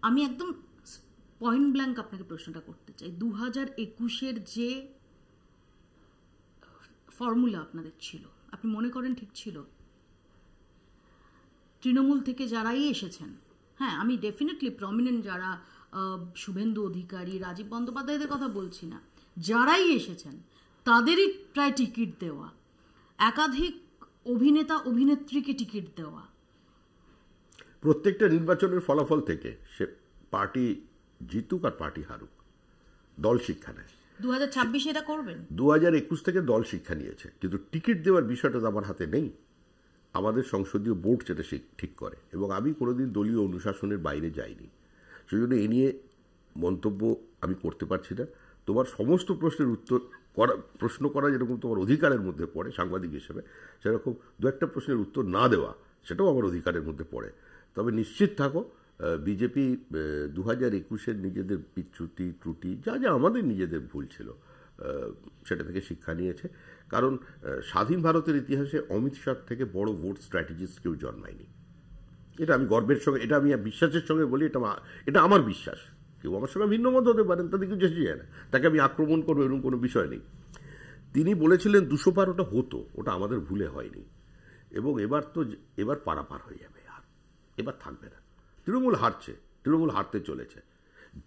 আমি একদম point blank আপনাকে প্রশ্নটা করতে চাই, 2021-এর যে ফর্মুলা আপনাদের ছিল, আপনি মনে করেন ঠিক ছিল? তৃণমূল থেকে যারাই এসেছেন, হ্যাঁ আমি ডেফিনেটলি প্রমিনেন্ট যারা, শুভেন্দু অধিকারী, রাজীব বন্দ্যোপাধ্যায়দের কথা বলছি না, যারাই এসেছেন তাদেরই প্রায় টিকিট দেওয়া, একাধিক অভিনেতা অভিনেত্রীকে টিকিট দেওয়া। প্রত্যেকটা নির্বাচনের ফলাফল থেকে সে পার্টি জিতুক আর পার্টি হারুক, দল শিক্ষা নেয়। 2026 এটা করবেন? 2021 থেকে দল শিক্ষা নিয়েছে, কিন্তু টিকিট দেওয়ার বিষয়টা তো আমার হাতে নেই। আমাদের সংসদীয় বোর্ড সেটা ঠিক করে, এবং আমি কোনোদিন দলীয় অনুশাসনের বাইরে যাইনি। সেজন্য এ নিয়ে মন্তব্য আমি করতে পারছি না। তোমার সমস্ত প্রশ্নের উত্তর প্রশ্ন করা যেরকম তোমার অধিকারের মধ্যে পড়ে সাংবাদিক হিসেবে, সেরকম দু একটা প্রশ্নের উত্তর না দেওয়া সেটাও আমার অধিকারের মধ্যে পড়ে। তবে নিশ্চিত থাকো, বিজেপি 2021-এর নিজেদের বিচ্যুতি ত্রুটি যা যা আমাদের নিজেদের ভুল ছিল সেটা থেকে শিক্ষা নিয়েছে। কারণ স্বাধীন ভারতের ইতিহাসে অমিত শাহ থেকে বড় ভোট স্ট্র্যাটেজিস্ট কেউ জন্মায়নি। এটা আমি গর্বের সঙ্গে, এটা আমি বিশ্বাসের সঙ্গে বলি, এটা আমার বিশ্বাস। কেউ আমার সঙ্গে ভিন্ন মত হতে পারেন, তাদের কিছু যায় না, তাকে আমি আক্রমণ করবো এরকম কোনো বিষয় নেই। তিনি বলেছিলেন 200 হতো, ওটা আমাদের ভুলে হয়নি, এবং এবার পারাপার হয়ে যাবে, আর এবার থাকবে না। তৃণমূল হারছে, তৃণমূল হারতে চলেছে।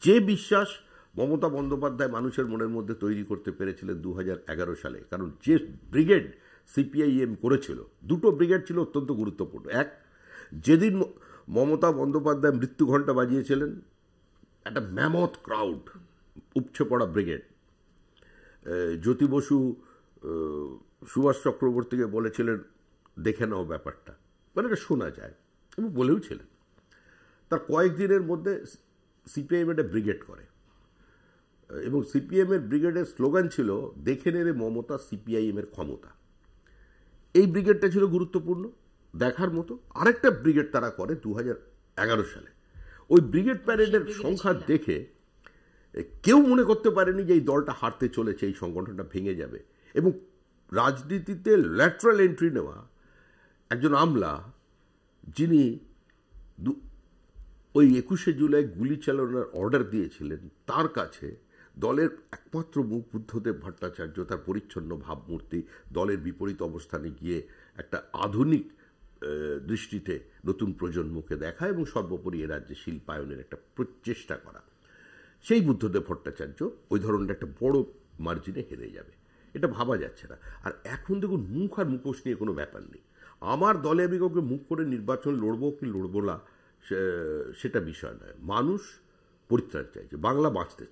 যে বিশ্বাস মমতা বন্দ্যোপাধ্যায় মানুষের মনের মধ্যে তৈরি করতে পেরেছিলেন 2011 সালে, কারণ যে ব্রিগেড সিপিআইএম করেছিল, দুটো ব্রিগেড ছিল অত্যন্ত গুরুত্বপূর্ণ। এক, যেদিন মমতা বন্দ্যোপাধ্যায় মৃত্যু ঘণ্টা বাজিয়েছিলেন, একটা ম্যামথ ক্রাউড, উপচে পড়া ব্রিগেড। জ্যোতি বসু সুভাষ চক্রবর্তীকে বলেছিলেন দেখে নাও ব্যাপারটা, মানে এটা শোনা যায়, এবং বলেও ছিলেন। তার কয়েকদিনের মধ্যে সিপিআইএম একটা ব্রিগেড করে, এবং সিপিএমের ব্রিগেডের স্লোগান ছিল দেখে নেবে মমতা সিপিআইএমের ক্ষমতা। এই ব্রিগেডটা ছিল গুরুত্বপূর্ণ, দেখার মতো। আরেকটা ব্রিগেড তারা করে 2011 সালে। ওই ব্রিগেড প্যারেডের সংখ্যা দেখে কেউ মনে করতে পারেনি যে এই দলটা হারতে চলেছে, এই সংগঠনটা ভেঙে যাবে। এবং রাজনীতিতে ল্যাটারাল এন্ট্রি নেওয়া একজন আমলা, যিনি ওই 21শে জুলাই গুলি চালানোর অর্ডার দিয়েছিলেন, তার কাছে দলের একমাত্র মুখ বুদ্ধদেব ভট্টাচার্য তার পরিচ্ছন্ন ভাবমূর্তি দলের বিপরীত অবস্থানে গিয়ে একটা আধুনিক দৃষ্টিতে নতুন প্রজন্মকে দেখা, এবং সর্বোপরি এ রাজ্যে শিল্পায়নের একটা প্রচেষ্টা করা, সেই বুদ্ধদেব ভট্টাচার্য ওই ধরনের একটা বড় মার্জিনে হেরে যাবে, এটা ভাবা যাচ্ছে না। আর এখন দেখুন, মুখ আর মুখোশ নিয়ে কোনো ব্যাপার নেই। আমার দলে আমি কাউকে মুখ করে নির্বাচন লড়বো কি লড়বো না সেটা বিষয় নয়। মানুষ পরিত্রাণ চাইছে, বাংলা বাঁচতে চায়।